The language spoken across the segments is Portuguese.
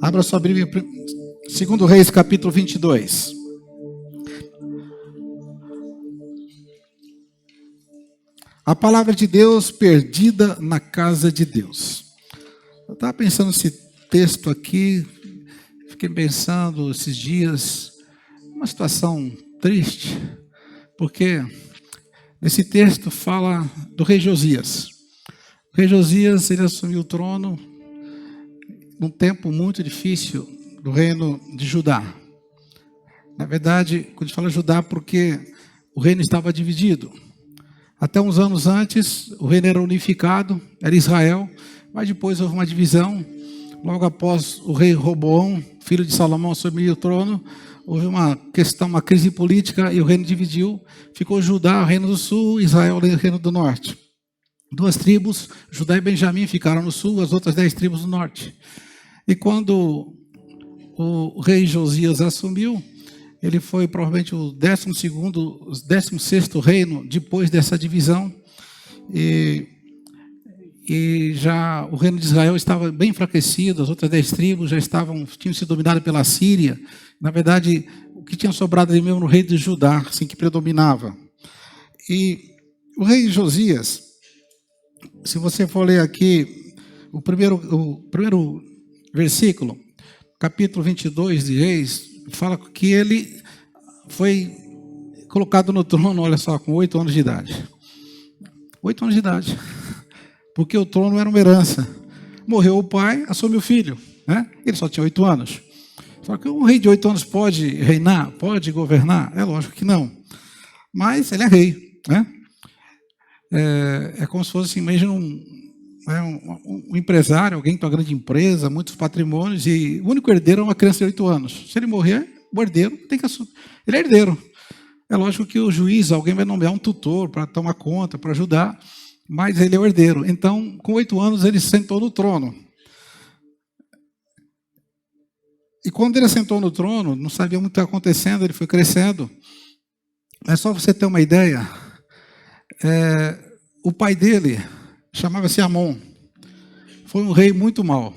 Abra sua Bíblia, 2 Reis, capítulo 22. A palavra de Deus perdida na casa de Deus. Eu estava pensando nesse texto aqui, fiquei pensando esses dias, uma situação triste, porque nesse texto fala do rei Josias. O rei Josias, ele assumiu o trono num tempo muito difícil do reino de Judá. Na verdade, quando a gente fala Judá, porque o reino estava dividido. Até uns anos antes, o reino era unificado, era Israel, mas depois houve uma divisão. Logo após o rei Roboão, filho de Salomão, assumir o trono, houve uma questão, uma crise política e o reino dividiu. Ficou Judá, o reino do sul, Israel, o reino do norte. Duas tribos, Judá e Benjamim, ficaram no sul, as outras 10 tribos no norte. E quando o rei Josias assumiu, ele foi provavelmente o 16º reino depois dessa divisão. E já o reino de Israel estava bem enfraquecido, as outras 10 tribos já tinham sido dominadas pela Síria. Na verdade, o que tinha sobrado ali mesmo no rei de Judá, assim, que predominava. E o rei Josias, se você for ler aqui o primeiro versículo, capítulo 22 de Reis, fala que ele foi colocado no trono, olha só, com 8 anos de idade. 8 anos de idade. Porque o trono era uma herança. Morreu o pai, assumiu o filho, né? Ele só tinha 8 anos. Só que um rei de 8 anos pode reinar, pode governar? É lógico que não. Mas ele é rei, né? É como se fosse, imagina um empresário, alguém que tem uma grande empresa, muitos patrimônios, e o único herdeiro é uma criança de 8 anos. Se ele morrer, o herdeiro tem que assumir. Ele é herdeiro. É lógico que o juiz, alguém vai nomear um tutor para tomar conta, para ajudar, mas ele é o herdeiro. Então, com 8 anos, ele sentou no trono. E quando ele sentou no trono, não sabia muito o que estava acontecendo, ele foi crescendo. Mas só para você ter uma ideia, o pai dele chamava-se Amon. Foi um rei muito mau.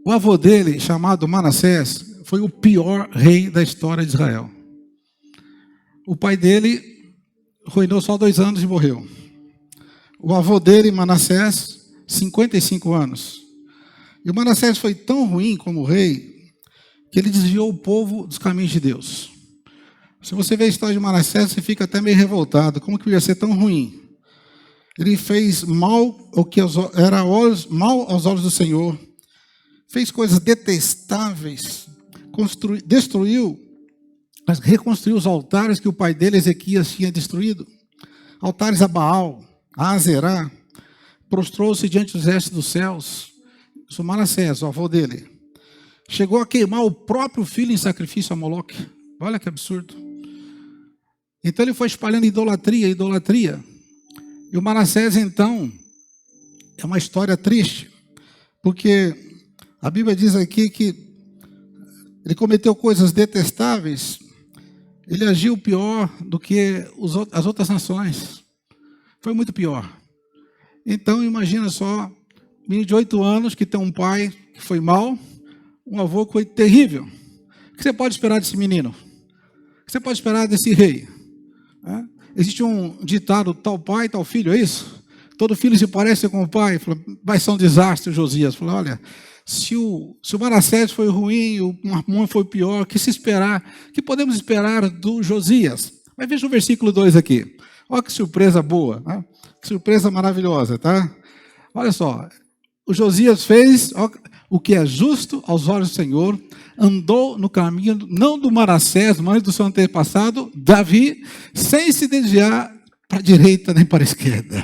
O avô dele, chamado Manassés, foi o pior rei da história de Israel. O pai dele reinou só 2 anos e morreu. O avô dele, Manassés, 55 anos. E o Manassés foi tão ruim como rei que ele desviou o povo dos caminhos de Deus. Se você vê a história de Manassés, você fica até meio revoltado. Como que podia ser tão ruim? Ele fez mal o que era mal aos olhos do Senhor. Fez coisas detestáveis. Reconstruiu os altares que o pai dele, Ezequias, tinha destruído. Altares a Baal, a Azerá. Prostrou-se diante dos restos dos céus. Isso Manassés, o avô dele. Chegou a queimar o próprio filho em sacrifício a Moloque. Olha que absurdo. Então ele foi espalhando idolatria. E o Manassés, então, é uma história triste, porque a Bíblia diz aqui que ele cometeu coisas detestáveis, ele agiu pior do que as outras nações. Foi muito pior. Então, imagina só, um menino de 8 anos que tem um pai que foi mau, um avô que foi terrível. O que você pode esperar desse menino? O que você pode esperar desse rei? Existe um ditado, tal pai, tal filho, é isso? Todo filho se parece com o pai. Vai ser um desastre, Josias. Falou, olha, se o Manassés foi ruim, o Amon foi pior, o que se esperar? O que podemos esperar do Josias? Mas veja o versículo 2 aqui. Olha que surpresa boa, né? Que surpresa maravilhosa, tá? Olha só, o Josias fez o que é justo aos olhos do Senhor, andou no caminho, não do Manassés, mas do seu antepassado, Davi, sem se desviar para a direita nem para a esquerda.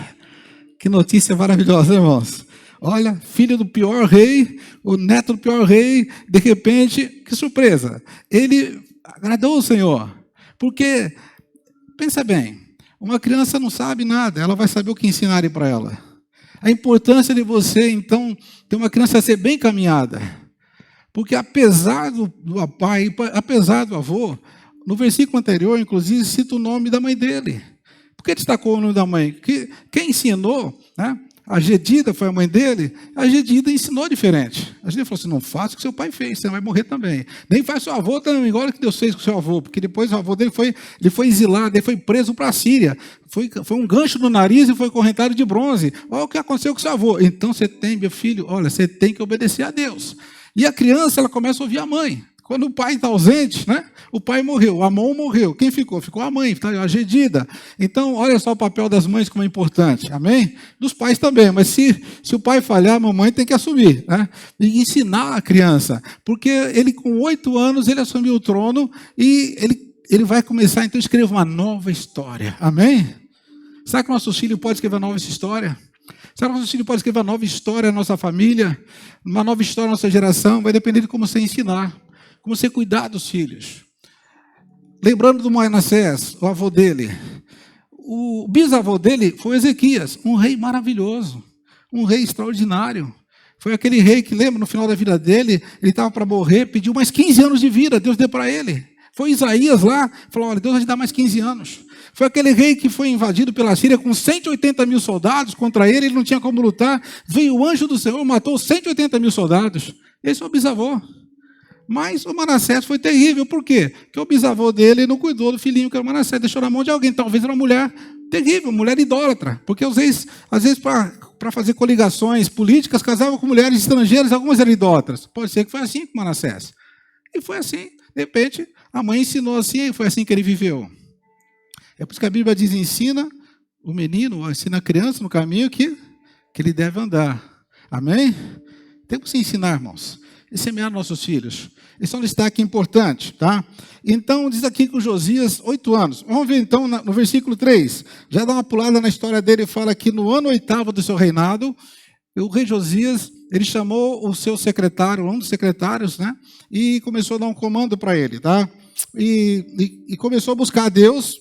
Que notícia maravilhosa, irmãos. Olha, filho do pior rei, o neto do pior rei, de repente, que surpresa. Ele agradou o Senhor. Porque, pensa bem, uma criança não sabe nada, ela vai saber o que ensinarem para ela. A importância de você, então, ter uma criança ser bem caminhada. Porque apesar do pai, apesar do avô, no versículo anterior, inclusive, cita o nome da mãe dele. Por que destacou o nome da mãe? Quem ensinou, né? A Gedida foi a mãe dele, a Gedida ensinou diferente. A gente falou assim, não faça o que seu pai fez, você vai morrer também. Nem faz seu avô também, igual que Deus fez com seu avô, porque depois o avô dele foi exilado, ele foi preso para a Síria. Foi um gancho no nariz e foi correntado de bronze. Olha o que aconteceu com seu avô. Então você tem, meu filho, olha, você tem que obedecer a Deus. E a criança, ela começa a ouvir a mãe. Quando o pai está ausente, né? O pai morreu, a mão morreu. Quem ficou? Ficou a mãe, tá? A Gedida. Então, olha só o papel das mães como é importante. Amém? Dos pais também. Mas se o pai falhar, a mamãe tem que assumir, né? E ensinar a criança. Porque ele, com 8 anos, ele assumiu o trono e ele vai começar, então, a escrever uma nova história. Amém? Será que o nosso filho pode escrever uma nova história? Será que o nosso filho pode escrever uma nova história na nossa família? Uma nova história na nossa geração? Vai depender de como você ensinar. Como você cuidar dos filhos. Lembrando do Manassés, o avô dele. O bisavô dele foi Ezequias, um rei maravilhoso, um rei extraordinário. Foi aquele rei que, lembra, no final da vida dele, ele estava para morrer, pediu mais 15 anos de vida, Deus deu para ele. Foi Isaías lá, falou, olha, Deus vai te dar mais 15 anos. Foi aquele rei que foi invadido pela Síria com 180 mil soldados contra ele, ele não tinha como lutar. Veio o anjo do Senhor, matou 180 mil soldados. Esse é o bisavô. Mas o Manassés foi terrível, por quê? Porque o bisavô dele não cuidou do filhinho que era o Manassés, deixou na mão de alguém, talvez era uma mulher terrível, mulher idólatra, porque os reis, às vezes, para fazer coligações políticas, casavam com mulheres estrangeiras, algumas eram idólatras. Pode ser que foi assim com Manassés. E foi assim, de repente, a mãe ensinou assim, e foi assim que ele viveu. É por isso que a Bíblia diz, ensina o menino, ensina a criança no caminho que ele deve andar. Amém? Temos que ensinar, irmãos. E semear nossos filhos. Esse é um destaque importante, tá? Então, diz aqui que o Josias, 8 anos. Vamos ver então no versículo 3. Já dá uma pulada na história dele, fala que no ano 8º do seu reinado, o rei Josias, ele chamou o seu secretário, um dos secretários, né? E começou a dar um comando para ele, tá? E começou a buscar a Deus,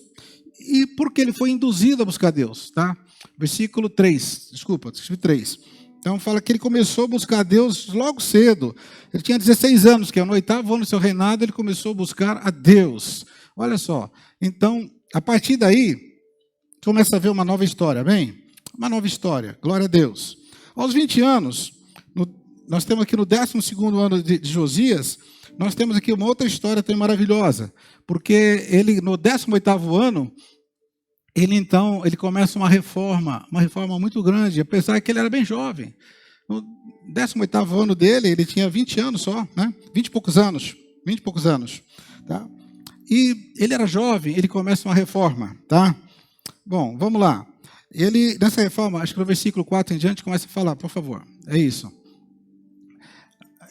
e porque ele foi induzido a buscar a Deus, tá? Versículo 3, desculpa, 3. Então, fala que ele começou a buscar a Deus logo cedo. Ele tinha 16 anos, que é no 8º ano do seu reinado, ele começou a buscar a Deus. Olha só. Então, a partir daí, começa a ver uma nova história, amém? Uma nova história, glória a Deus. Aos 20 anos, nós temos aqui no 12º ano de Josias, nós temos aqui uma outra história também maravilhosa. Porque ele, no 18º ano, ele começa uma reforma muito grande, apesar que ele era bem jovem. No 18º ano dele, ele tinha 20 anos só, né? 20 e poucos anos, tá? E ele era jovem, ele começa uma reforma, tá? Bom, vamos lá. Ele, nessa reforma, acho que no versículo 4 em diante, começa a falar, por favor, é isso.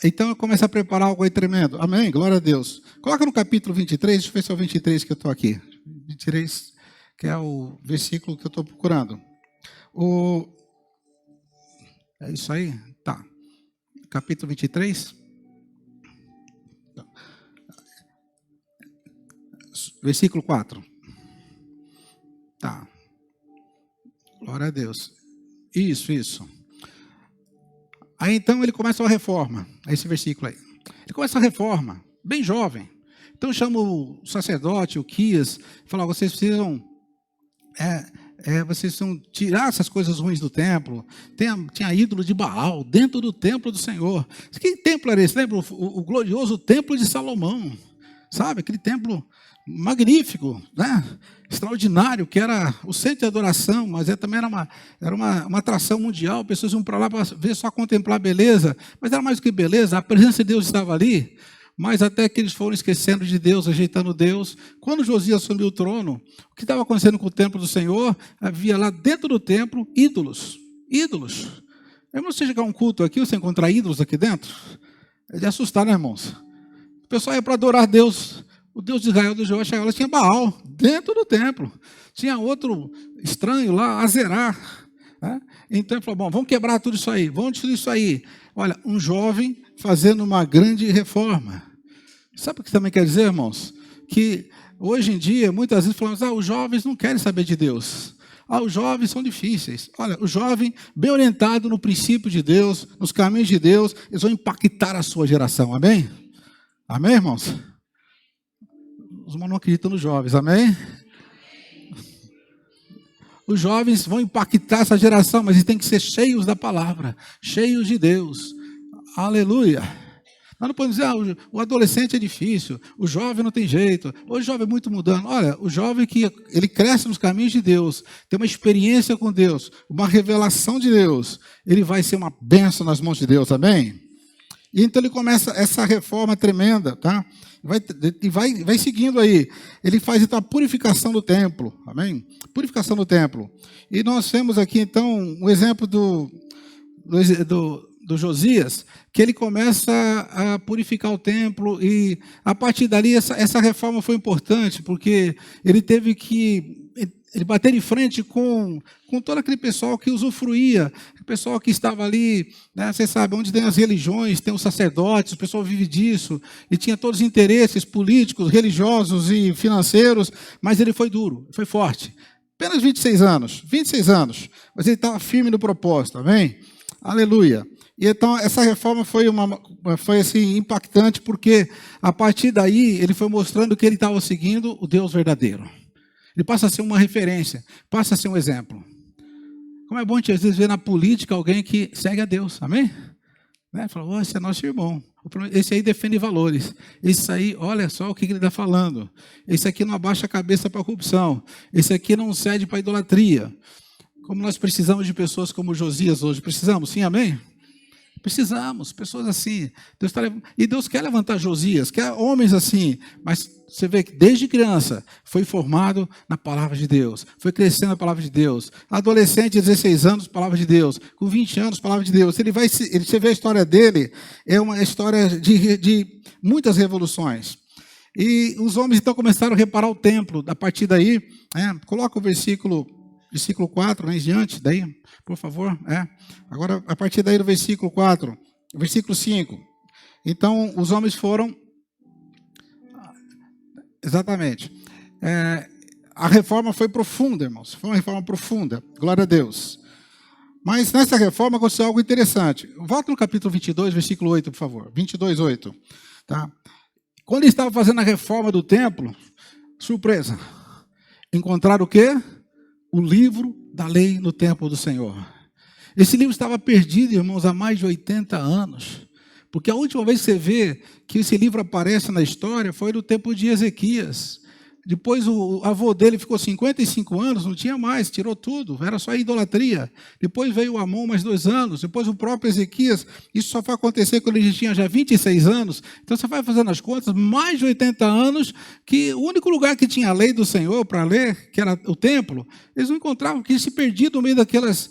Então, começa a preparar algo aí tremendo. Amém? Glória a Deus. Coloca no capítulo 23, deixa eu ver se é o 23 que eu estou aqui. 23... que é o versículo que eu estou procurando. É isso aí? Tá. Capítulo 23. Versículo 4. Tá. Glória a Deus. Isso. Aí então ele começa uma reforma. É esse versículo aí. Ele começa a reforma, bem jovem. Então chama o sacerdote, o Quias, e fala, vocês precisam tirar essas coisas ruins do templo. Tinha ídolo de Baal dentro do templo do Senhor. Que templo era esse? Lembra o glorioso templo de Salomão? Sabe? Aquele templo magnífico, né? Extraordinário, que era o centro de adoração, mas também era uma atração mundial. Pessoas iam para lá para ver, só contemplar a beleza. Mas era mais do que beleza, a presença de Deus estava ali. Mas até que eles foram esquecendo de Deus, rejeitando Deus. Quando Josias assumiu o trono, o que estava acontecendo com o templo do Senhor? Havia lá dentro do templo ídolos. É você chegar a um culto aqui, você encontrar ídolos aqui dentro? É de assustar, né, irmãos? O pessoal ia para adorar Deus. O Deus de Israel, do Jeová, chegava lá, tinha Baal dentro do templo. Tinha outro estranho lá, Azerá. Né? Então ele falou, bom, vamos quebrar tudo isso aí, vamos destruir isso aí. Olha, um jovem fazendo uma grande reforma. Sabe o que também quer dizer, irmãos? Que hoje em dia, muitas vezes falamos, os jovens não querem saber de Deus. Os jovens são difíceis. Olha, o jovem bem orientado no princípio de Deus, nos caminhos de Deus, eles vão impactar a sua geração, amém? Amém, irmãos? Os irmãos não acreditam nos jovens, amém? Os jovens vão impactar essa geração, mas eles têm que ser cheios da palavra, cheios de Deus. Aleluia. Nós não podemos dizer, o adolescente é difícil, o jovem não tem jeito, hoje o jovem é muito mudando. Olha, o jovem que ele cresce nos caminhos de Deus, tem uma experiência com Deus, uma revelação de Deus, ele vai ser uma bênção nas mãos de Deus, amém? E então ele começa essa reforma tremenda, tá? Vai seguindo aí. Ele faz então a purificação do templo, amém? Purificação do templo. E nós temos aqui então um exemplo do Josias, que ele começa a purificar o templo, e a partir dali essa reforma foi importante, porque ele teve que bater de frente com todo aquele pessoal que usufruía, o pessoal que estava ali, né, você sabe, onde tem as religiões, tem os sacerdotes, o pessoal vive disso, e tinha todos os interesses políticos, religiosos e financeiros, mas ele foi duro, foi forte. Apenas 26 anos, mas ele estava firme no propósito, amém? Aleluia. E então essa reforma foi assim, impactante, porque a partir daí ele foi mostrando que ele estava seguindo o Deus verdadeiro. Ele passa a ser uma referência, passa a ser um exemplo. Como é bom a gente às vezes ver na política alguém que segue a Deus, amém? Né? Fala, esse é nosso irmão, esse aí defende valores, esse aí, olha só o que ele está falando, esse aqui não abaixa a cabeça para a corrupção, esse aqui não cede para a idolatria. Como nós precisamos de pessoas como Josias hoje, precisamos, sim, amém? Precisamos, pessoas assim. E Deus quer levantar Josias, quer homens assim. Mas você vê que desde criança foi formado na palavra de Deus. Foi crescendo na palavra de Deus. Adolescente, 16 anos, palavra de Deus. Com 20 anos, palavra de Deus. Você vê a história dele, é uma história de muitas revoluções. E os homens então começaram a reparar o templo. A partir daí, coloca o versículo 4, né, em diante, daí, por favor. Agora, a partir daí do versículo 4, versículo 5. Então, os homens foram... Exatamente. A reforma foi profunda, irmãos. Foi uma reforma profunda. Glória a Deus. Mas nessa reforma aconteceu algo interessante. Volta no capítulo 22, versículo 8, por favor. 22, 8. Tá? Quando ele estava fazendo a reforma do templo, surpresa. Encontraram o quê? O livro da lei no templo do Senhor. Esse livro estava perdido, irmãos, há mais de 80 anos. Porque a última vez que você vê que esse livro aparece na história foi no tempo de Ezequias. Depois o avô dele ficou 55 anos, não tinha mais, tirou tudo, era só idolatria. Depois veio o Amon, mais 2 anos. Depois o próprio Ezequias, isso só foi acontecer quando ele tinha já 26 anos. Então você vai fazendo as contas, mais de 80 anos, que o único lugar que tinha a lei do Senhor para ler, que era o templo, eles não encontravam, que se perdia no meio daquelas...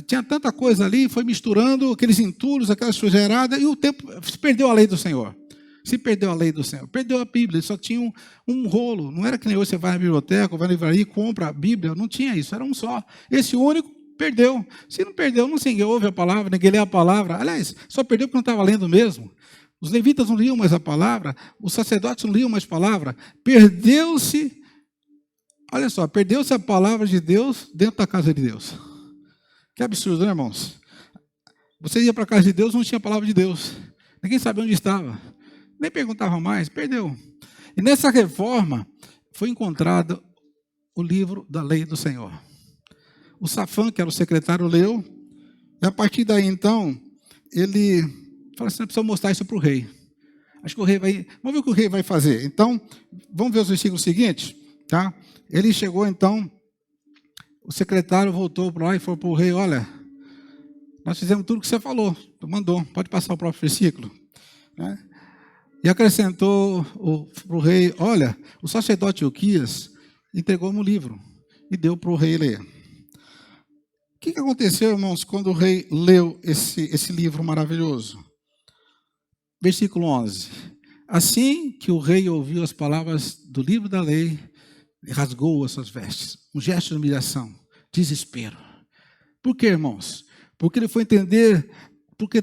tinha tanta coisa ali, foi misturando aqueles entulhos, aquelas sujeiradas, e o templo se perdeu a lei do Senhor. Se perdeu a lei do Senhor, perdeu a Bíblia, só tinha um rolo. Não era que nem hoje você vai na biblioteca, vai na livraria e compra a Bíblia, não tinha isso, era um só. Esse único perdeu. Se não perdeu, ninguém ouve a palavra, ninguém lê a palavra. Aliás, só perdeu porque não estava lendo mesmo. Os levitas não liam mais a palavra, os sacerdotes não liam mais a palavra. Perdeu-se, olha só, perdeu-se a palavra de Deus dentro da casa de Deus. Que absurdo, né, irmãos? Você ia para a casa de Deus, não tinha a palavra de Deus. Ninguém sabia onde estava. Nem perguntava mais, perdeu. E nessa reforma foi encontrado o livro da lei do Senhor. O Safã, que era o secretário, leu, e a partir daí, então, ele falou assim, precisa mostrar isso para o rei. Acho que o rei vai... Vamos ver o que o rei vai fazer. Então, vamos ver os versículos seguintes, tá? Ele chegou, então, o secretário voltou para lá e falou para o rei, olha, nós fizemos tudo o que você falou, tu mandou, pode passar o próprio versículo, né? E acrescentou para o rei, olha, o sacerdote Ilquias entregou-me um livro e deu para o rei ler. O que aconteceu, irmãos, quando o rei leu esse livro maravilhoso? Versículo 11. Assim que o rei ouviu as palavras do livro da lei, rasgou as suas vestes. Um gesto de humilhação, desespero. Por quê, irmãos? Porque ele foi entender, porque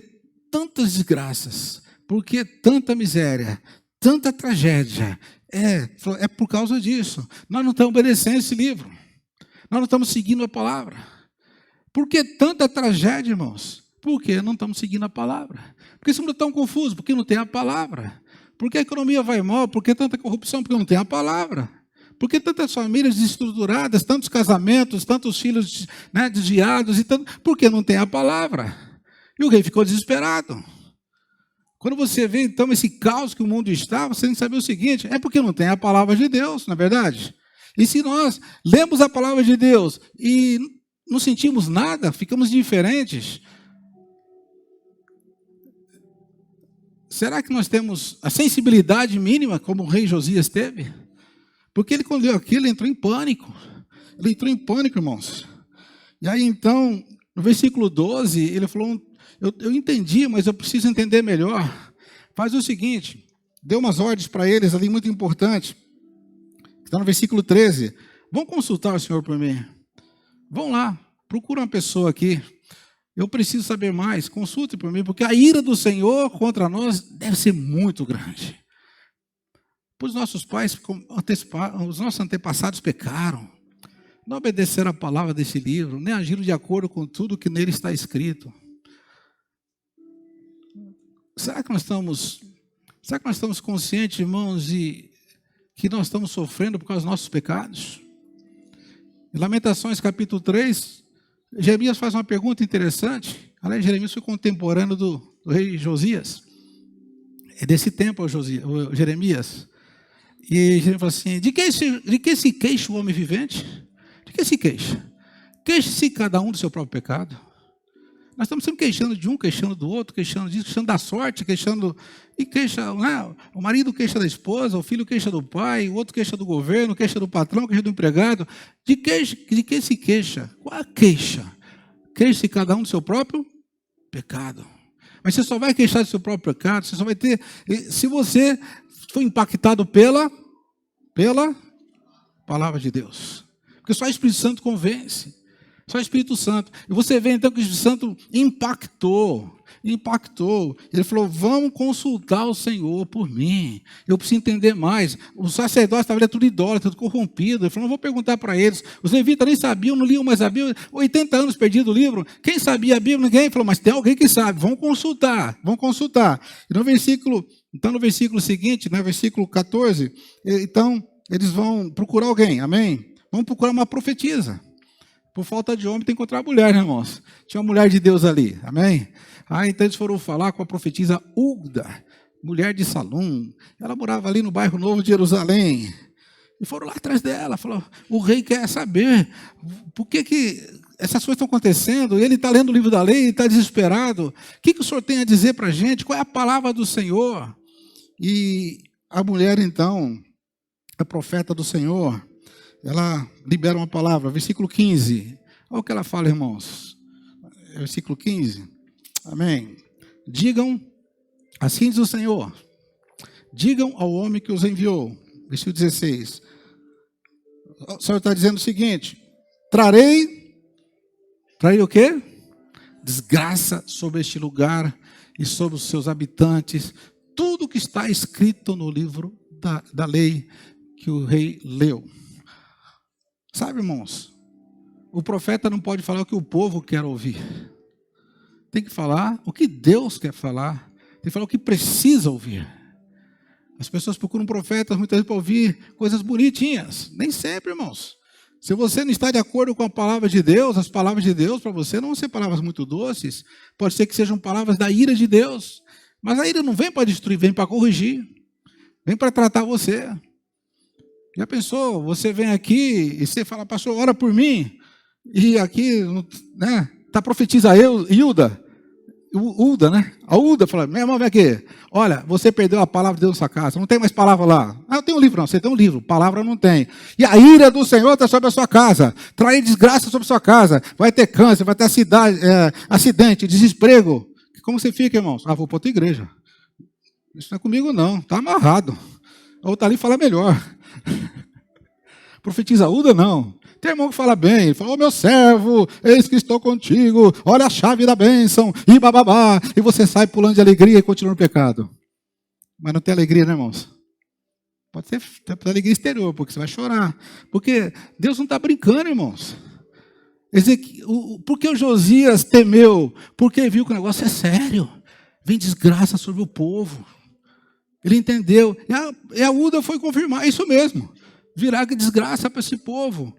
tantas desgraças... Por que tanta miséria, tanta tragédia? É por causa disso. Nós não estamos obedecendo esse livro. Nós não estamos seguindo a palavra. Por que tanta tragédia, irmãos? Porque não estamos seguindo a palavra. Porque esse mundo é tão confuso, porque não tem a palavra. Porque a economia vai mal, porque tanta corrupção, porque não tem a palavra. Porque tantas famílias desestruturadas, tantos casamentos, tantos filhos, né, desviados, porque não tem a palavra. E o rei ficou desesperado. Quando você vê, então, esse caos que o mundo está, você tem que saber o seguinte, é porque não tem a palavra de Deus, na verdade. E se nós lemos a palavra de Deus e não sentimos nada, ficamos indiferentes, será que nós temos a sensibilidade mínima como o rei Josias teve? Porque ele, quando leu aquilo, ele entrou em pânico. Ele entrou em pânico, irmãos. E aí, então, no versículo 12, ele falou, eu entendi, mas eu preciso entender melhor. Faz o seguinte, deu umas ordens para eles ali, muito importante. Está no versículo 13. Vão consultar o Senhor por mim. Vão lá, procura uma pessoa aqui. Eu preciso saber mais, consulte por mim, porque a ira do Senhor contra nós deve ser muito grande. Pois nossos pais, os nossos antepassados pecaram, não obedeceram a palavra desse livro, nem agiram de acordo com tudo que nele está escrito. Será que nós estamos conscientes, irmãos, de que nós estamos sofrendo por causa dos nossos pecados? Em Lamentações, capítulo 3, Jeremias faz uma pergunta interessante. Aliás, Jeremias foi contemporâneo do rei Josias. É desse tempo o Jeremias. E Jeremias fala assim, de que se queixa o homem vivente? De que se queixa? Queixe-se cada um do seu próprio pecado. Nós estamos sempre queixando de um, queixando do outro, queixando disso, queixando da sorte, queixando... E queixa, né? O marido queixa da esposa, o filho queixa do pai, o outro queixa do governo, queixa do patrão, queixa do empregado. De que se queixa? Qual a queixa? Queixe-se cada um do seu próprio pecado. Mas você só vai queixar do seu próprio pecado, você só vai ter... Se você for impactado pela palavra de Deus. Porque só o Espírito Santo convence. Só o Espírito Santo. E você vê então que o Espírito Santo impactou. Ele falou, vamos consultar o Senhor por mim. Eu preciso entender mais. Os sacerdotes estavam tudo idólatra, tudo corrompido. Ele falou, não vou perguntar para eles. Os levitas nem sabiam, não liam mais a Bíblia. 80 anos perdido o livro. Quem sabia a Bíblia? Ninguém. Ele falou, mas tem alguém que sabe. Vamos consultar. E no versículo seguinte, no versículo 14, então, eles vão procurar alguém. Amém? Vão procurar uma profetisa. Por falta de homem, tem que encontrar mulher, né, irmãos? Tinha uma mulher de Deus ali, amém? Então eles foram falar com a profetisa Hulda, mulher de Salum. Ela morava ali no bairro Novo de Jerusalém. E foram lá atrás dela, falou, o rei quer saber por que essas coisas estão acontecendo. Ele está lendo o livro da lei, está desesperado. O que o senhor tem a dizer para a gente? Qual é a palavra do Senhor? E a mulher, então, a profeta do Senhor, ela libera uma palavra, versículo 15. Olha o que ela fala, irmãos. Versículo 15. Amém. Digam, assim diz o Senhor, digam ao homem que os enviou. Versículo 16. O Senhor está dizendo o seguinte, trarei o quê? Desgraça sobre este lugar e sobre os seus habitantes, tudo que está escrito no livro da lei que o rei leu. Sabe, irmãos, o profeta não pode falar o que o povo quer ouvir. Tem que falar o que Deus quer falar. Tem que falar o que precisa ouvir. As pessoas procuram profetas muitas vezes para ouvir coisas bonitinhas. Nem sempre, irmãos. Se você não está de acordo com a palavra de Deus, as palavras de Deus para você não vão ser palavras muito doces. Pode ser que sejam palavras da ira de Deus. Mas a ira não vem para destruir, vem para corrigir. Vem para tratar você. Já pensou? Você vem aqui e você fala, pastor, ora por mim. E aqui, né, está profetiza Hulda, né? A Hulda fala, meu irmão, vem aqui. Olha, você perdeu a palavra de Deus na sua casa. Não tem mais palavra lá. Eu tenho um livro, não. Você tem um livro. Palavra não tem. E a ira do Senhor está sobre a sua casa. Trair desgraça sobre a sua casa. Vai ter câncer, vai ter acidente, desesprego. Como você fica, irmãos? Vou para outra igreja. Isso não é comigo, não. Está amarrado. Ou está ali e fala melhor. Profetiza Hulda, não. Tem irmão que fala bem, ele fala, meu servo, eis que estou contigo, olha a chave da bênção, e bababá, e você sai pulando de alegria e continua no pecado. Mas não tem alegria, né, irmãos? Pode ter alegria exterior, porque você vai chorar. Porque Deus não está brincando, irmãos. Por que o Josias temeu? Porque viu que o negócio é sério. Vem desgraça sobre o povo. Ele entendeu. E a Hulda foi confirmar, é isso mesmo. Virá desgraça para esse povo.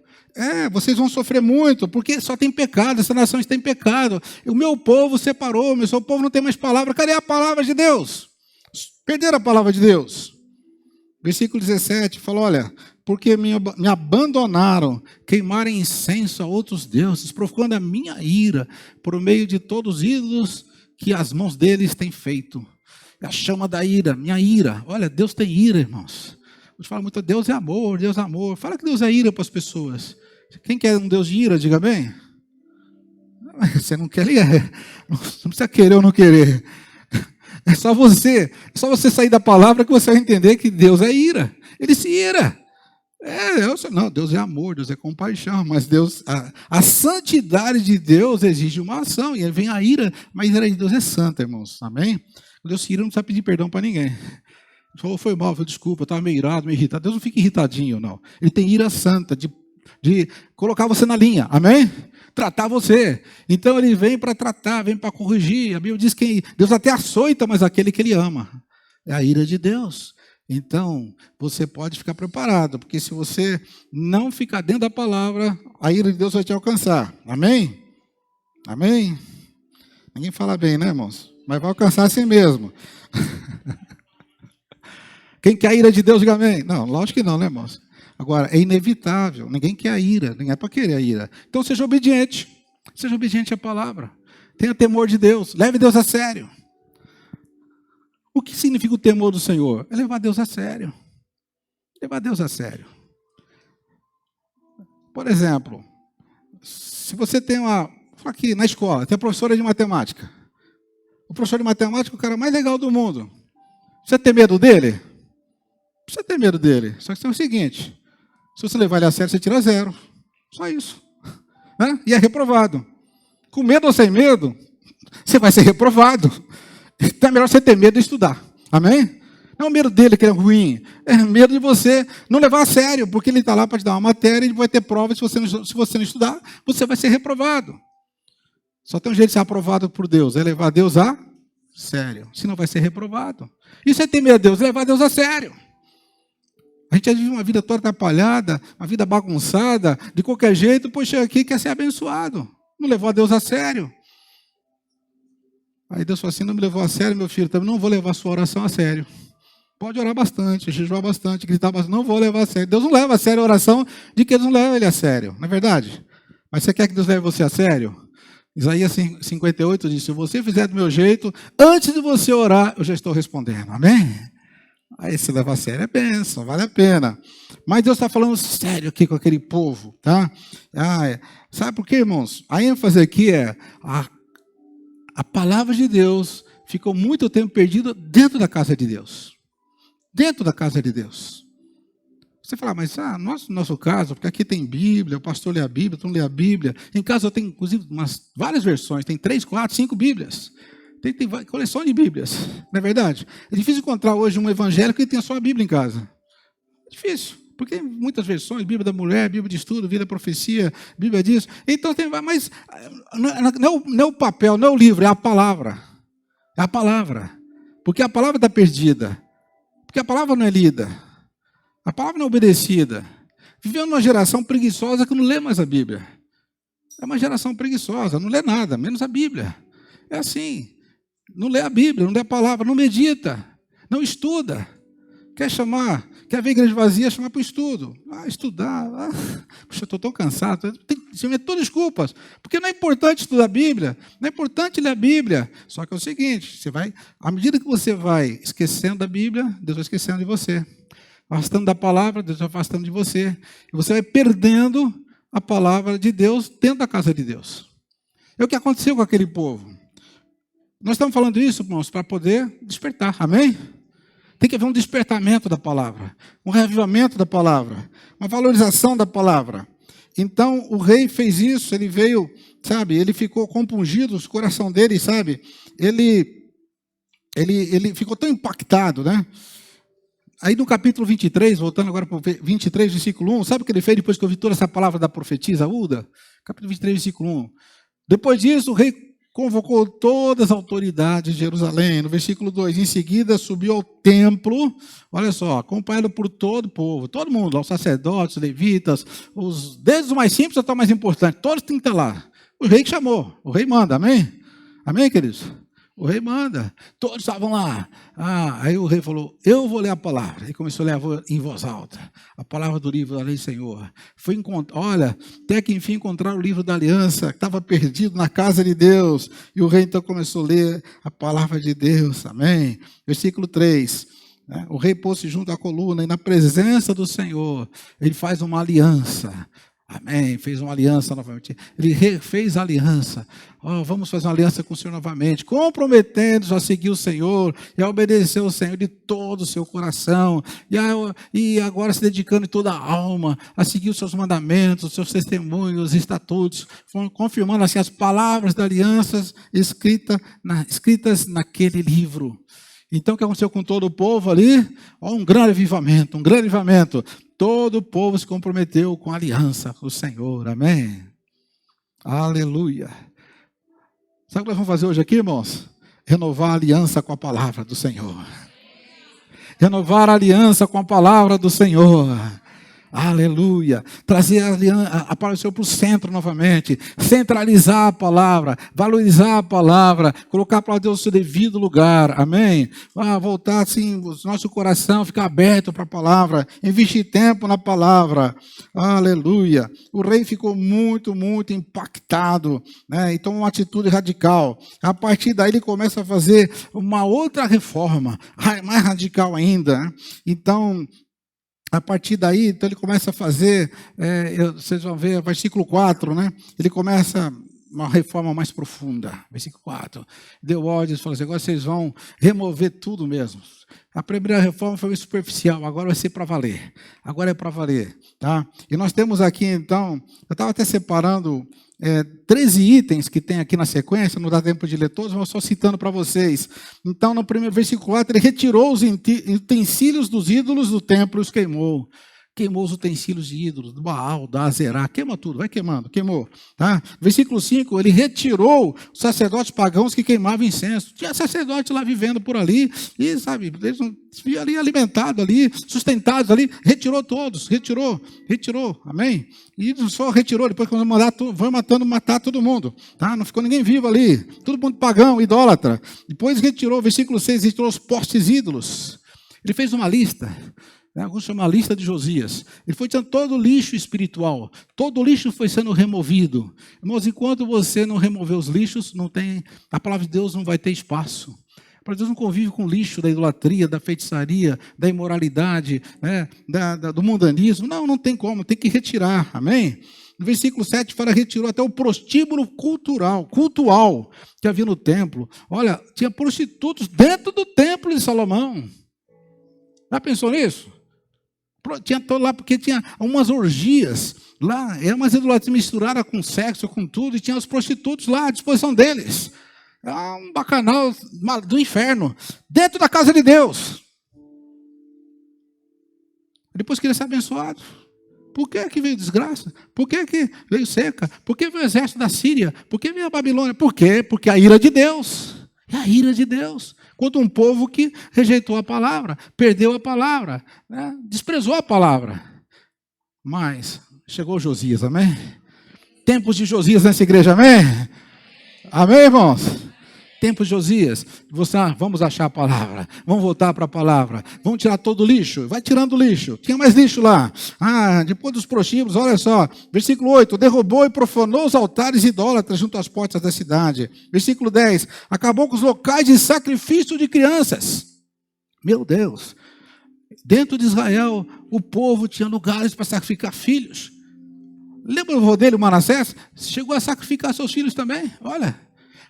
Vocês vão sofrer muito, porque só tem pecado, essa nação está em pecado. O meu povo separou, o seu povo não tem mais palavra. Cadê a palavra de Deus? Perderam a palavra de Deus. Versículo 17 fala, olha, porque me abandonaram, queimaram incenso a outros deuses, provocando a minha ira por meio de todos os ídolos que as mãos deles têm feito. A chama da ira, minha ira. Olha, Deus tem ira, irmãos. A gente fala muito, Deus é amor, Deus é amor. Fala que Deus é ira para as pessoas. Quem quer um Deus de ira, diga bem. Você não quer, não precisa querer ou não querer. É só você sair da palavra que você vai entender que Deus é ira. Ele se ira. Não, Deus é amor, Deus é compaixão, mas Deus, a santidade de Deus exige uma ação, e aí vem a ira, mas a ira de Deus é santa, irmãos, amém? Deus se ira, não precisa pedir perdão para ninguém. Falou, foi mal, foi desculpa, eu estava meio irado, meio irritado. Deus não fica irritadinho, não. Ele tem ira santa, de colocar você na linha, amém? Tratar você. Então ele vem para tratar, vem para corrigir. A Bíblia diz que Deus até açoita, mas aquele que ele ama. É a ira de Deus. Então, você pode ficar preparado, porque se você não ficar dentro da palavra, a ira de Deus vai te alcançar. Amém? Amém? Ninguém fala bem, né, irmãos? Mas vai alcançar assim mesmo. Quem quer a ira de Deus, diga amém. Não, lógico que não, né, irmãos? Agora, é inevitável. Ninguém quer a ira, ninguém é para querer a ira. Então, seja obediente. Seja obediente à palavra. Tenha temor de Deus. Leve Deus a sério. O que significa o temor do Senhor? É levar Deus a sério. Levar Deus a sério. Por exemplo, se você tem aqui na escola, tem a professora de matemática. O professor de matemática é o cara mais legal do mundo. Você tem medo dele? Você tem medo dele. Só que é o seguinte, se você levar ele a sério, você tira 0. Só isso. Né? E é reprovado. Com medo ou sem medo, você vai ser reprovado. Então é melhor você ter medo de estudar. Amém? Não é o medo dele que é ruim. É medo de você não levar a sério, porque ele está lá para te dar uma matéria e vai ter prova. Se você não estudar, você vai ser reprovado. Só tem um jeito de ser aprovado por Deus, é levar Deus a sério. Senão vai ser reprovado. E você tem medo de Deus, levar Deus a sério. A gente vive uma vida toda atrapalhada, uma vida bagunçada, de qualquer jeito, pois chega aqui e quer ser abençoado. Não levou a Deus a sério. Aí Deus falou assim, não me levou a sério, meu filho, também não vou levar a sua oração a sério. Pode orar bastante, jejuar bastante, gritar bastante, não vou levar a sério. Deus não leva a sério a oração de que Deus não leva ele a sério, não é verdade? Mas você quer que Deus leve você a sério? Isaías 58 diz, se você fizer do meu jeito, antes de você orar, eu já estou respondendo, amém? Aí se levar a sério é bênção, vale a pena. Mas Deus está falando sério aqui com aquele povo, tá? Sabe por quê, irmãos? A ênfase aqui é a palavra de Deus ficou muito tempo perdida dentro da casa de Deus. Dentro da casa de Deus. Você fala, mas nosso caso, porque aqui tem Bíblia, o pastor lê a Bíblia, tu não lê a Bíblia. Em casa eu tenho, inclusive, várias versões, tem 3, 4, 5 Bíblias. Tem coleção de Bíblias, não é verdade? É difícil encontrar hoje um evangélico que tenha só a Bíblia em casa. É difícil, porque tem muitas versões, Bíblia da mulher, Bíblia de estudo, Vida da profecia, Bíblia disso. Então, mas não é o papel, não é o livro, é a palavra. É a palavra. Porque a palavra está perdida. Porque a palavra não é lida. A palavra não é obedecida. Vivemos numa geração preguiçosa que não lê mais a Bíblia. É uma geração preguiçosa, não lê nada, menos a Bíblia. É assim. Não lê a Bíblia, não lê a palavra, não medita, não estuda. Quer ver a igreja vazia, chamar para o estudo. Estudar. Puxa, eu estou tão cansado. Tem todas desculpas. Porque não é importante estudar a Bíblia, não é importante ler a Bíblia. Só que é o seguinte, à medida que você vai esquecendo da Bíblia, Deus vai esquecendo de você. Afastando da palavra, Deus vai afastando de você. E você vai perdendo a palavra de Deus dentro da casa de Deus. É o que aconteceu com aquele povo. Nós estamos falando isso, irmãos, para poder despertar. Amém? Tem que haver um despertamento da palavra, um reavivamento da palavra, uma valorização da palavra. Então, o rei fez isso, ele veio, sabe, ele ficou compungido, o coração dele, sabe, ele ficou tão impactado, né? Aí no capítulo 23, voltando agora para o 23, versículo 1, sabe o que ele fez depois que ouviu toda essa palavra da profetisa Uda? Capítulo 23, versículo 1. Depois disso, o rei convocou todas as autoridades de Jerusalém. No versículo 2, em seguida subiu ao templo, olha só, acompanhado por todo o povo, todo mundo, os sacerdotes, os levitas, desde os mais simples até os mais importantes, todos têm que estar lá. O rei que chamou, o rei manda, amém? Amém, queridos? O rei manda. Todos estavam lá. Aí o rei falou, eu vou ler a palavra. E começou a ler em voz alta. A palavra do livro da lei do Senhor. Olha, até que enfim encontraram o livro da aliança, que estava perdido na casa de Deus. E o rei então começou a ler a palavra de Deus. Amém. Versículo 3. O rei pôs-se junto à coluna e na presença do Senhor, ele faz uma aliança. Amém, fez uma aliança novamente. Ele refez a aliança. Vamos fazer uma aliança com o Senhor novamente, comprometendo-se a seguir o Senhor e a obedecer ao Senhor de todo o seu coração. E agora se dedicando de toda a alma a seguir os seus mandamentos, os seus testemunhos, os estatutos, confirmando assim as palavras da aliança escritas naquele livro. Então o que aconteceu com todo o povo ali? Um grande avivamento, um grande avivamento. Todo o povo se comprometeu com a aliança com o Senhor, amém? Aleluia. Sabe o que nós vamos fazer hoje aqui, irmãos? Renovar a aliança com a palavra do Senhor. Renovar a aliança com a palavra do Senhor. Aleluia. Trazer a palavra do Senhor para o centro novamente. Centralizar a palavra. Valorizar a palavra. Colocar a palavra de Deus no seu devido lugar. Amém? Voltar assim, o nosso coração ficar aberto para a palavra. Investir tempo na palavra. Aleluia. O rei ficou muito, muito impactado, né? E toma uma atitude radical. A partir daí ele começa a fazer uma outra reforma. Mais radical ainda, né? Então, a partir daí, então ele começa a fazer, vocês vão ver, versículo 4, né? Ele começa uma reforma mais profunda. Versículo 4. Deu ordens, falou assim, agora vocês vão remover tudo mesmo. A primeira reforma foi superficial, agora vai ser para valer. Agora é para valer, tá? E nós temos aqui, então, eu estava até separando 13 itens que tem aqui na sequência, não dá tempo de ler todos, mas só citando para vocês. Então, no primeiro versículo 4, ele retirou os utensílios dos ídolos do templo e os queimou. Queimou os utensílios de ídolos, do Baal, da Azerá, queima tudo, vai queimando, queimou. Tá? Versículo 5, ele retirou os sacerdotes pagãos que queimavam incenso. Tinha sacerdotes lá vivendo por ali, e sabe, eles não viviam ali alimentados ali, sustentados ali, retirou todos, retirou, amém? E não só retirou, depois quando foi matar todo mundo, tá? Não ficou ninguém vivo ali, todo mundo pagão, idólatra. Depois retirou, versículo 6, retirou os postes ídolos. Ele fez uma lista. Alguns chamam a lista de Josias. Ele foi tirando todo o lixo espiritual. Todo o lixo foi sendo removido. Irmãos, enquanto você não remover os lixos, a palavra de Deus não vai ter espaço. A palavra de Deus não convive com o lixo da idolatria, da feitiçaria, da imoralidade, né, do mundanismo. Não tem como, tem que retirar. Amém? No versículo 7 fala, retirou até o prostíbulo cultural que havia no templo. Olha, tinha prostitutos dentro do templo de Salomão. Já pensou nisso? Tinha todo lá, porque tinha umas orgias lá, umas idolatrias misturadas com sexo, com tudo, e tinha os prostitutos lá à disposição deles. Um bacanal do inferno, dentro da casa de Deus. Depois queria ser abençoado. Por que veio desgraça? Por que veio seca? Por que veio o exército da Síria? Por que veio a Babilônia? Por quê? Porque a ira de Deus. É a ira de Deus contra um povo que rejeitou a palavra, perdeu a palavra, né? Desprezou a palavra. Mas chegou Josias, amém? Tempos de Josias nessa igreja, amém? Amém, irmãos? Tempos de Josias, vamos achar a palavra, vamos voltar para a palavra, vamos tirar todo o lixo, vai tirando o lixo, tinha mais lixo lá. Depois dos prostíbulos, olha só, versículo 8, derrubou e profanou os altares idólatras junto às portas da cidade. Versículo 10, acabou com os locais de sacrifício de crianças. Meu Deus, dentro de Israel, o povo tinha lugares para sacrificar filhos. Lembra o avô dele, o Manassés? Chegou a sacrificar seus filhos também, olha.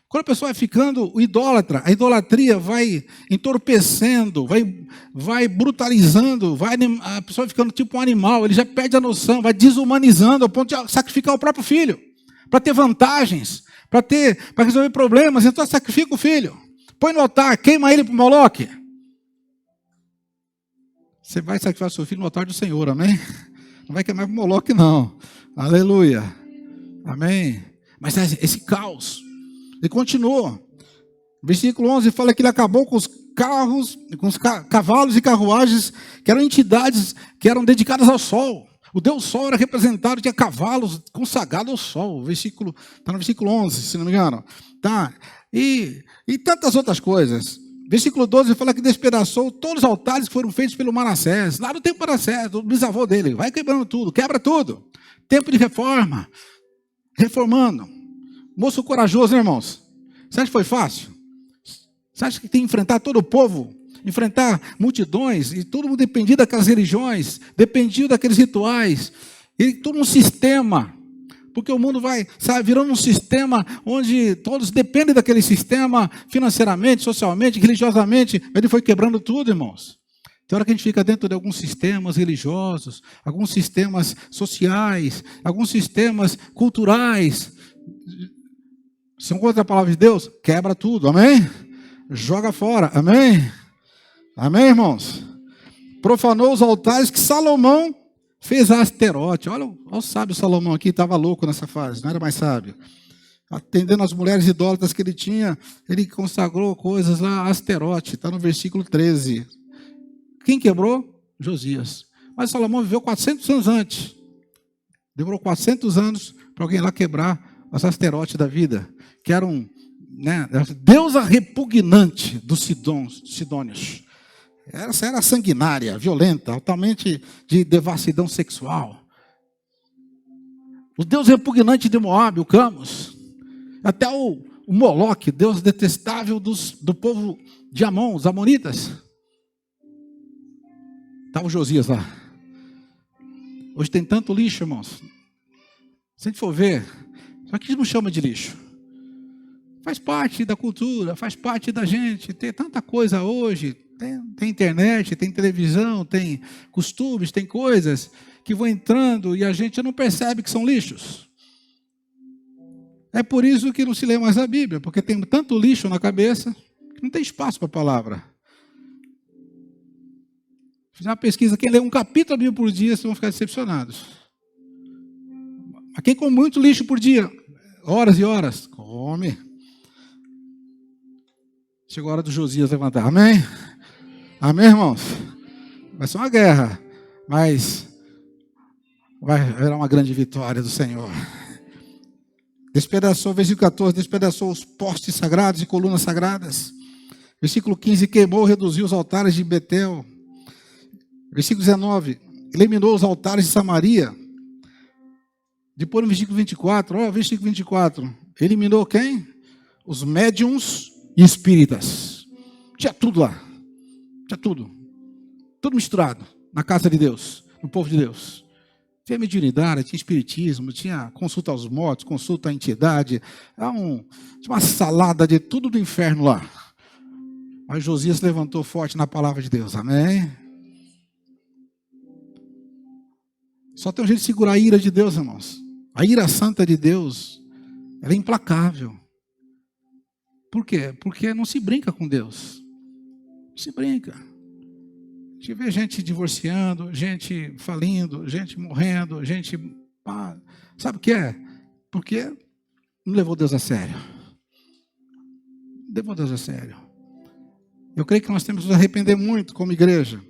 Quando a pessoa vai ficando idólatra, a idolatria vai entorpecendo, vai brutalizando, a pessoa vai ficando tipo um animal, ele já perde a noção, vai desumanizando ao ponto de sacrificar o próprio filho, para ter vantagens, para resolver problemas, então sacrifica o filho, põe no altar, queima ele para o Moloque. Você vai sacrificar seu filho no altar do Senhor, amém? Não vai queimar para o Moloque não, aleluia, amém? Mas esse caos, ele continuou. Versículo 11 fala que ele acabou com os carros, com os cavalos e carruagens, que eram entidades que eram dedicadas ao sol. O Deus Sol era representado, tinha cavalos consagrados ao Sol. Está no versículo 11, se não me engano. Tá? E tantas outras coisas. Versículo 12 fala que despedaçou todos os altares que foram feitos pelo Manassés. Lá no tempo do Manassés, o bisavô dele. Vai quebrando tudo, quebra tudo. Tempo de reforma. Reformando. Moço corajoso, né, irmãos? Você acha que foi fácil? Você acha que tem que enfrentar todo o povo? Enfrentar multidões? E todo mundo dependia daquelas religiões, dependia daqueles rituais. E todo um sistema. Porque o mundo vai, virando um sistema onde todos dependem daquele sistema financeiramente, socialmente, religiosamente. Ele foi quebrando tudo, irmãos. Tem hora que a gente fica dentro de alguns sistemas religiosos, alguns sistemas sociais, alguns sistemas culturais. São contra a palavra de Deus? Quebra tudo, amém? Joga fora, amém? Amém, irmãos? Profanou os altares que Salomão fez a Asterote. Olha o sábio Salomão aqui, estava louco nessa fase, não era mais sábio. Atendendo às mulheres idólatras que ele tinha, ele consagrou coisas a Asterote, está no versículo 13. Quem quebrou? Josias. Mas Salomão viveu 400 anos antes. Demorou 400 anos para alguém lá quebrar as Asterote da vida, que eram, né, deusa repugnante dos sidônios. Essa era sanguinária, violenta, altamente de devassidão sexual. O deus repugnante de Moabe, o Camus. Até o Moloque, deus detestável do povo de Amon, os amonitas. Estava o Josias lá. Hoje tem tanto lixo, irmãos. Se a gente for ver, só que não chama de lixo. Faz parte da cultura, faz parte da gente. Tem tanta coisa hoje. Tem internet, tem televisão, tem costumes, tem coisas que vão entrando e a gente não percebe que são lixos. É por isso que não se lê mais a Bíblia, porque tem tanto lixo na cabeça que não tem espaço para a palavra. Fiz uma pesquisa, quem lê um capítulo da Bíblia por dia, vocês vão ficar decepcionados. Mas quem come muito lixo por dia, horas e horas, come. Chegou a hora do Josias levantar, amém? Amém, irmãos? Vai ser uma guerra, mas vai haver uma grande vitória do Senhor. Despedaçou, versículo 14, despedaçou os postes sagrados e colunas sagradas. Versículo 15, queimou, reduziu os altares de Betel. Versículo 19, eliminou os altares de Samaria. Depois no versículo 24, versículo 24, eliminou quem? Os médiuns e espíritas. Tinha tudo lá. Tinha tudo. Tudo misturado na casa de Deus, no povo de Deus. Tinha mediunidade, tinha espiritismo, tinha consulta aos mortos, consulta à entidade. Tinha uma salada de tudo do inferno lá. Mas Josias se levantou forte na palavra de Deus. Amém? Só tem um jeito de segurar a ira de Deus, irmãos. A ira santa de Deus, ela é implacável. Por quê? Porque não se brinca com Deus. Não se brinca. A gente vê gente divorciando, gente falindo, gente morrendo, gente... sabe o que é? Porque não levou Deus a sério. Não levou Deus a sério. Eu creio que nós temos que nos arrepender muito como igreja.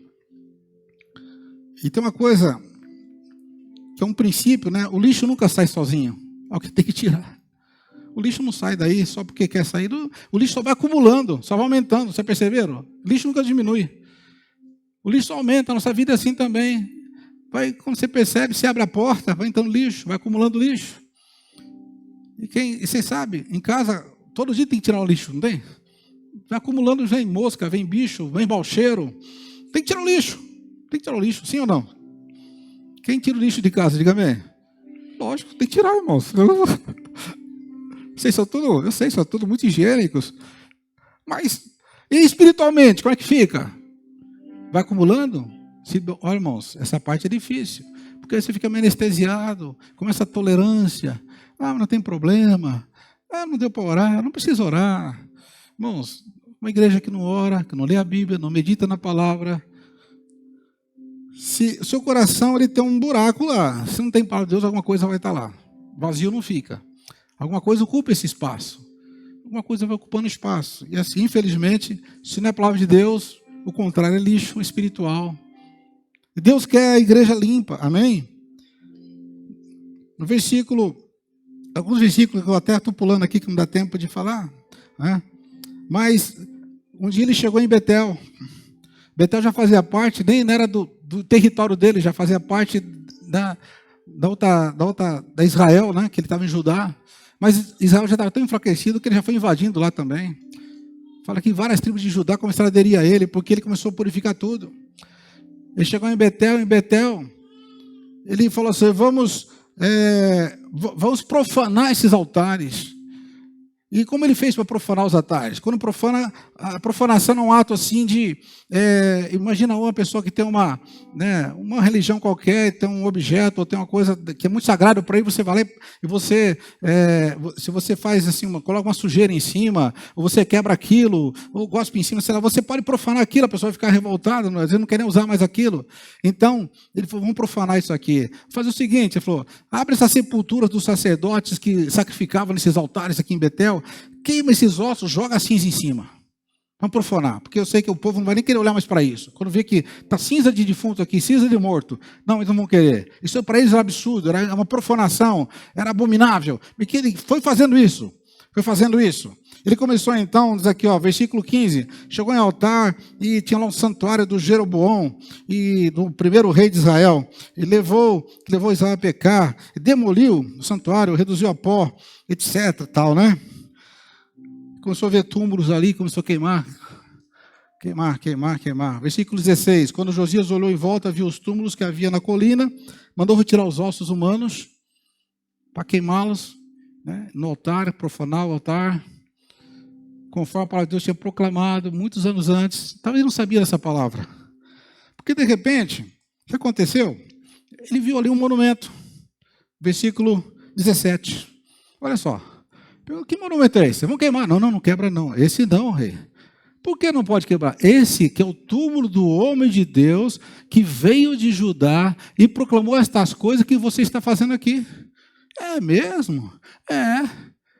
E tem uma coisa, que é um princípio, né? O lixo nunca sai sozinho. É o que tem que tirar. O lixo não sai daí só porque quer sair. O lixo só vai acumulando, só vai aumentando. Vocês perceberam? O lixo nunca diminui. O lixo aumenta, a nossa vida é assim também. Quando você percebe, você abre a porta, vai entrando lixo, vai acumulando lixo. E vocês sabem, em casa, todo dia tem que tirar o lixo, não tem? Vai acumulando, vem mosca, vem bicho, vem balcheiro. Tem que tirar o lixo. Tem que tirar o lixo, sim ou não? Quem tira o lixo de casa, diga amém. Lógico, tem que tirar, irmãos. Eu sei, são todos muito higiênicos. Mas, e espiritualmente, como é que fica? Vai acumulando? Olha, irmãos, essa parte é difícil. Porque você fica meio anestesiado, começa a tolerância. Não tem problema. Não deu para orar, não precisa orar. Irmãos, uma igreja que não ora, que não lê a Bíblia, não medita na palavra. Se o seu coração ele tem um buraco lá, se não tem palavra de Deus, alguma coisa vai estar lá. Vazio não fica. Alguma coisa ocupa esse espaço. Alguma coisa vai ocupando espaço. E assim, infelizmente, se não é palavra de Deus, o contrário é lixo espiritual. Deus quer a igreja limpa, amém? No versículo, alguns versículos que eu até estou pulando aqui, que não dá tempo de falar, né? Mas um dia ele chegou em Betel. Betel já fazia parte, nem era do território dele, já fazia parte da Israel, né? Que ele estava em Judá. Mas Israel já estava tão enfraquecido que ele já foi invadindo lá também. Fala que várias tribos de Judá começaram a aderir a ele, porque ele começou a purificar tudo. Ele chegou em Betel, ele falou assim, vamos profanar esses altares. E como ele fez para profanar os altares? Quando profana, a profanação é um ato assim de... imagina uma pessoa que tem uma religião qualquer, tem um objeto, ou tem uma coisa que é muito sagrado para ele, você vai lá e você... se você faz assim, coloca uma sujeira em cima, ou você quebra aquilo, ou gospe em cima, sei lá, você pode profanar aquilo, a pessoa vai ficar revoltada, às vezes não quer nem usar mais aquilo. Então, ele falou, vamos profanar isso aqui. Fazer o seguinte, ele falou, abre essas sepulturas dos sacerdotes que sacrificavam nesses altares aqui em Betel, queima esses ossos, joga a cinza em cima. Vamos profanar, porque eu sei que o povo não vai nem querer olhar mais para isso. Quando vê que está cinza de defunto aqui, cinza de morto, não, eles não vão querer. Isso para eles era absurdo, era uma profanação, era abominável. Porque ele foi fazendo isso. Ele começou então, diz aqui, versículo 15, chegou em altar e tinha lá um santuário do Jeroboão, e do primeiro rei de Israel, e levou Israel a pecar, demoliu o santuário, reduziu a pó, etc, tal, né? Começou a ver túmulos ali, começou a queimar. Versículo 16, quando Josias olhou em volta, viu os túmulos que havia na colina, mandou retirar os ossos humanos para queimá-los, né, no altar, profanar o altar, conforme a palavra de Deus tinha proclamado muitos anos antes. Talvez não sabia dessa palavra. Porque de repente, o que aconteceu? Ele viu ali um monumento. Versículo 17. Olha só. Que monumento é esse? Vamos queimar? Não quebra não. Esse não, rei. Por que não pode quebrar? Esse que é o túmulo do homem de Deus que veio de Judá e proclamou estas coisas que você está fazendo aqui. É mesmo? É.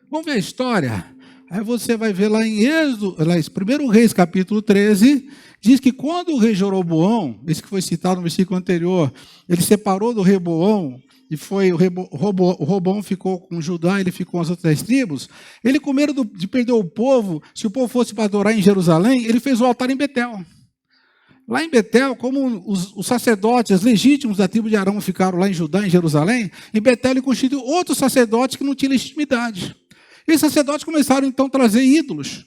Vamos ver a história. Aí você vai ver lá em Êxodo, lá em 1 Reis, capítulo 13, diz que quando o rei Jeroboão, esse que foi citado no versículo anterior, ele separou do Reboão, e foi o Roboão ficou com Judá, ele ficou com as outras tribos, ele com medo de perder o povo, se o povo fosse para adorar em Jerusalém, ele fez o altar em Betel. Lá em Betel, como os sacerdotes legítimos da tribo de Arão ficaram lá em Judá, em Jerusalém, em Betel ele constituiu outros sacerdotes que não tinham legitimidade. E os sacerdotes começaram então a trazer ídolos.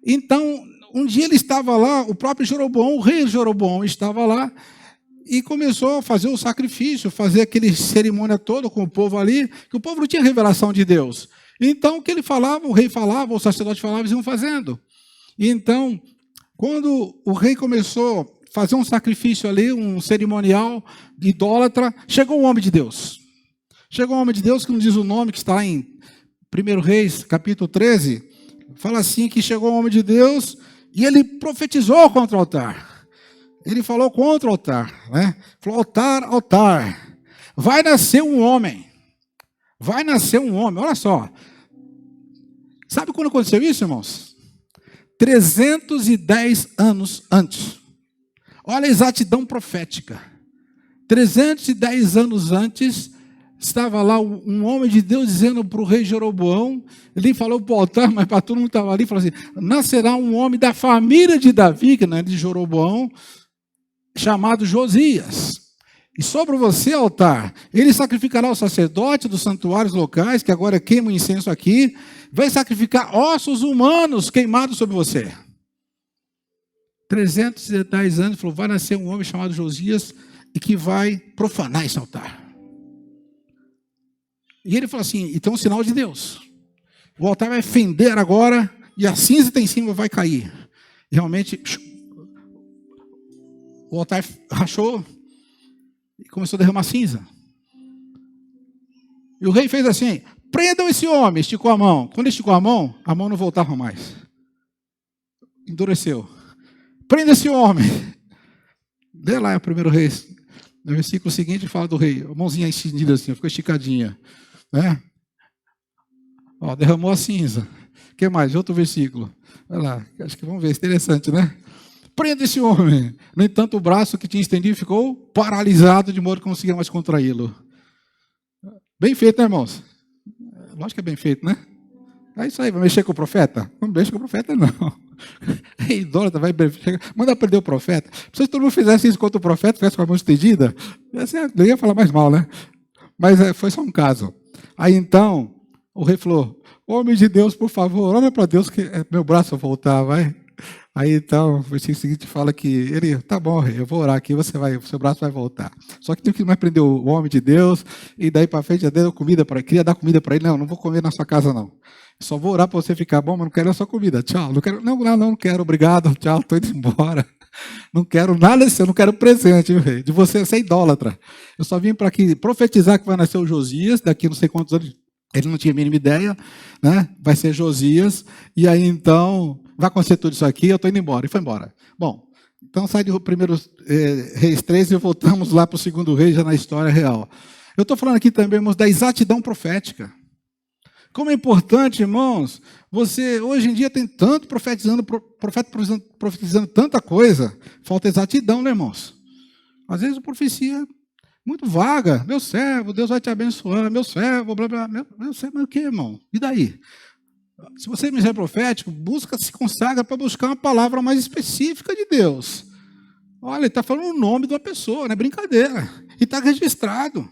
Então, um dia ele estava lá, o próprio Jeroboão, o rei Jeroboão estava lá, e começou a fazer o sacrifício, fazer aquele cerimônia todo com o povo ali, que o povo não tinha revelação de Deus. Então, o que ele falava, o rei falava, o sacerdote falava, eles iam fazendo. E então, quando o rei começou a fazer um sacrifício ali, um cerimonial idólatra, chegou um homem de Deus. Chegou um homem de Deus, que não diz o nome, que está lá em 1 Reis, capítulo 13, fala assim, que chegou um homem de Deus e ele profetizou contra o altar. Ele falou contra o altar, né? Falou, altar, vai nascer um homem. Vai nascer um homem, olha só. Sabe quando aconteceu isso, irmãos? 310 anos antes. Olha a exatidão profética. 310 anos antes, estava lá um homem de Deus dizendo para o rei Jeroboão, ele falou para o altar, mas para todo mundo que estava ali, falou assim, nascerá um homem da família de Davi, que não é de Jeroboão, chamado Josias. E sobre você, altar, ele sacrificará o sacerdote dos santuários locais, que agora queima o incenso aqui, vai sacrificar ossos humanos queimados sobre você. 310 anos, falou, vai nascer um homem chamado Josias e que vai profanar esse altar. E ele falou assim, então é um sinal de Deus. O altar vai fender agora e a cinza que está em cima vai cair. E realmente, o altar rachou e começou a derramar cinza. E o rei fez assim, prendam esse homem, esticou a mão. Quando esticou a mão não voltava mais. Endureceu. Prenda esse homem. Dê lá, é o 1 Reis. No versículo seguinte fala do rei, a mãozinha estendida assim, ficou esticadinha. Né? Ó, derramou a cinza. O que mais? Outro versículo. Olha lá, acho que vamos ver, interessante, né? Prenda esse homem. No entanto, o braço que tinha estendido ficou paralisado, de modo que não conseguia mais contraí-lo. Bem feito, né, irmãos? Lógico que é bem feito, né? É isso aí, vai mexer com o profeta? Não mexe com o profeta, não. É idólatra, vai manda prender o profeta. Se todo mundo fizesse isso contra o profeta, fizesse com a mão estendida, eu ia falar mais mal, né? Mas foi só um caso. Aí então, o rei falou, homem de Deus, por favor, ora para Deus que meu braço vai voltar, vai. Aí então, o versículo seguinte fala que ele, tá bom, rei, eu vou orar aqui, seu braço vai voltar. Só que tem que mais prender o homem de Deus, e daí para frente já deu comida para ele, queria dar comida para ele, não vou comer na sua casa não. Só vou orar para você ficar bom, mas não quero a sua comida, tchau. Não quero, obrigado, tchau, estou indo embora. Não quero nada seu, não quero presente, rei. De você é idólatra. Eu só vim para aqui profetizar que vai nascer o Josias, daqui não sei quantos anos, ele não tinha a mínima ideia, né? Vai ser Josias, e aí então vai acontecer tudo isso aqui, eu estou indo embora. E foi embora. Bom, então sai do primeiro Reis 3 e voltamos lá para o segundo rei, já na história real. Eu estou falando aqui também, irmãos, da exatidão profética. Como é importante, irmãos, você hoje em dia tem tanto profeta profetizando tanta coisa, falta exatidão, né, irmãos? Às vezes a profecia é muito vaga. Meu servo, Deus vai te abençoar. Meu servo, blá, blá, meu servo, mas o que, irmão? E daí? Se você é ministério profético, se consagra para buscar uma palavra mais específica de Deus. Olha, ele está falando o nome de uma pessoa, não é brincadeira. E está registrado.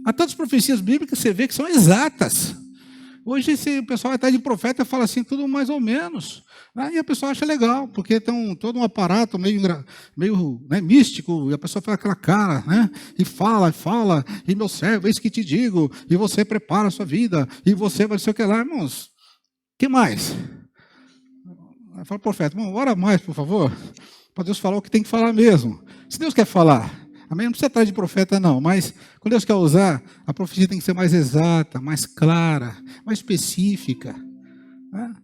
Há tantas profecias bíblicas que você vê que são exatas. Hoje, o pessoal até de profeta fala assim, tudo mais ou menos. Aí a pessoa acha legal, porque tem todo um aparato meio né, místico, e a pessoa faz aquela cara, né? E fala, e meu servo, eis que te digo, e você prepara a sua vida, e você vai ser o que lá, irmãos. O que mais? Fala, profeta, ora mais, por favor, para Deus falar o que tem que falar mesmo. Se Deus quer falar, amém? Não precisa atrás de profeta, não, mas quando Deus quer usar, a profecia tem que ser mais exata, mais clara, mais específica. Né?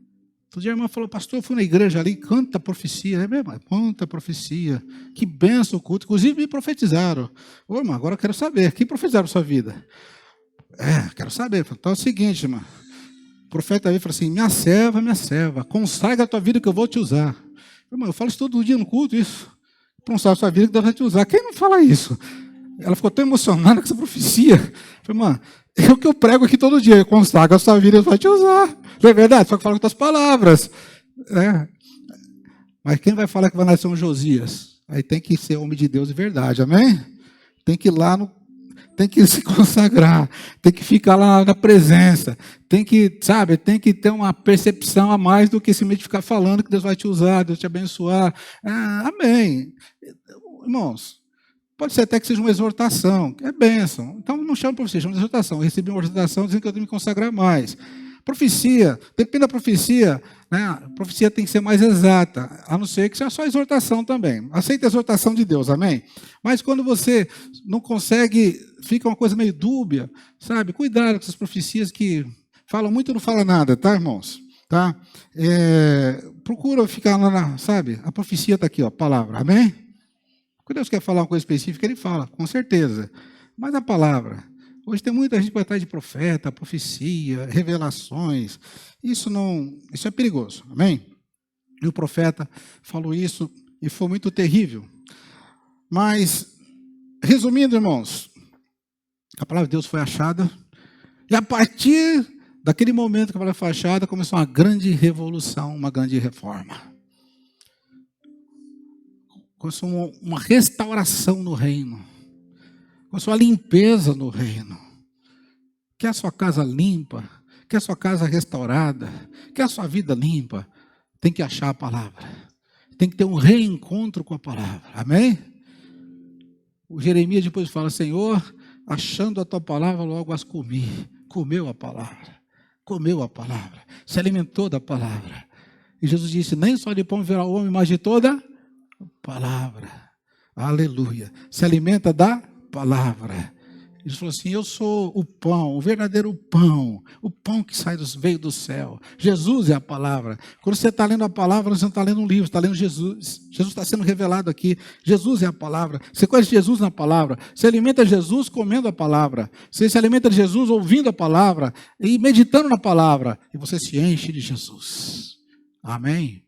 Outro dia a irmã falou, pastor, eu fui na igreja ali, canta profecia. É mesmo, canta profecia. Que benção o culto. Inclusive me profetizaram. Ô, irmã, agora eu quero saber, quem profetizaram a sua vida? Quero saber. Então é o seguinte, irmã. O profeta aí falou assim, minha serva, consagra a tua vida que eu vou te usar. Irmã, eu falo isso todo dia no culto, isso. Consagra a sua vida que Deus vai te usar. Quem não fala isso? Ela ficou tão emocionada com essa profecia. Eu falei, irmã, é o que eu prego aqui todo dia. Consagra a sua vida, Deus vai te usar. Não é verdade? Só que fala com as palavras. Né? Mas quem vai falar que vai nascer um Josias? Aí tem que ser homem de Deus de verdade, amém? Tem que ir lá tem que se consagrar, tem que ficar lá na presença, tem que ter uma percepção a mais do que simplesmente ficar falando que Deus vai te usar, Deus te abençoar. Amém. Irmãos, pode ser até que seja uma exortação, é bênção. Então não chama para você, chama de exortação. Eu recebi uma exortação dizendo que eu tenho que me consagrar mais. Profecia, depende da profecia, né? A profecia tem que ser mais exata, a não ser que seja só exortação também. Aceita a exortação de Deus, amém? Mas quando você não consegue, fica uma coisa meio dúbia, sabe? Cuidado com essas profecias que falam muito e não falam nada, tá, irmãos? Tá? Procura ficar lá, sabe? A profecia está aqui, ó, a palavra, amém? Quando Deus quer falar uma coisa específica, Ele fala, com certeza. Mas a palavra... Hoje tem muita gente que vai atrás de profeta, profecia, revelações. Isso é perigoso, amém? E o profeta falou isso e foi muito terrível. Mas, resumindo, irmãos, a palavra de Deus foi achada e a partir daquele momento que a palavra foi achada, começou uma grande revolução, uma grande reforma. Começou uma restauração no reino. Com a sua limpeza no reino. Quer a sua casa limpa, quer a sua casa restaurada, quer a sua vida limpa, tem que achar a palavra. Tem que ter um reencontro com a palavra. Amém? O Jeremias depois fala, Senhor, achando a tua palavra, logo as comi. Comeu a palavra, se alimentou da palavra. E Jesus disse, nem só de pão viverá o homem, mas de toda a palavra. Aleluia. Se alimenta da palavra. Ele falou assim, eu sou o pão, o verdadeiro pão, o pão que veio do céu. Jesus é a palavra. Quando você está lendo a palavra, você não está lendo um livro, você está lendo Jesus. Jesus está sendo revelado aqui. Jesus é a palavra. Você conhece Jesus na palavra. Você alimenta Jesus comendo a palavra. Você se alimenta de Jesus ouvindo a palavra e meditando na palavra. E você se enche de Jesus. Amém?